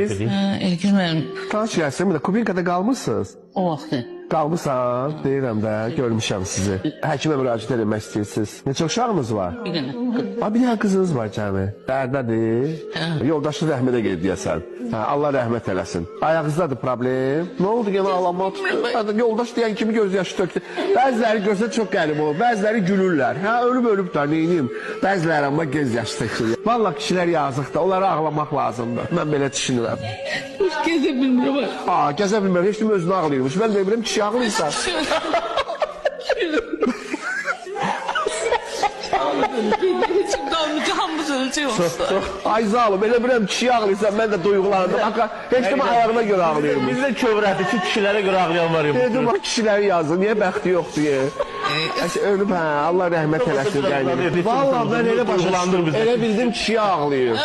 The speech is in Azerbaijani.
Siz Elgin mənim tanış gəlsin, bir də Kubinkada qalmısınız? o vaxtı. Qalmısan, deyirəm də, görmüşəm sizi. Həkimə müraciət etmək istəyirsiniz. Neçə uşağınız var? Bir dənə. Bir dənə qızınız var cəmi. Dərdədir. Yoldaşı rəhmətə gedib deyəsən. Allah rəhmət eləsin. Ayağınızdadır problem. Nə oldu yenə ağlanma tutdu? Yoldaş deyən kimi göz yaşı tökdü. Bəziləri gözə çox qəribə olur. Bəziləri gülürlər. Ölüb də neyiniyim? Bəziləri amma göz yaşı tökür. Vallahi kişilər yazıqdır. Onlara ağlamaq lazımdır. Mən belə düşünürəm. Gəzə bilmirəm. Gəzə bilmirəm. Heç kim özünü ağlayırmış. Mən də bilirəm kişi ağlıysan. İçimdə olmayacağımız ölçü yoxsa. Ay zalım, elə bilirəm kişi ağlıysan, mən də duyğulandım. Heç kim ayağına görə ağlayırmış. Bizdə kövrədir ki, kişilərə görə ağlayan var ya. Dedim, kişiləri yazdı, niyə bəxti yoxdur? Ölüb, Allah rəhmət eləsin. Vallahi mən elə başlandım. Elə bildim kişi ağlayır.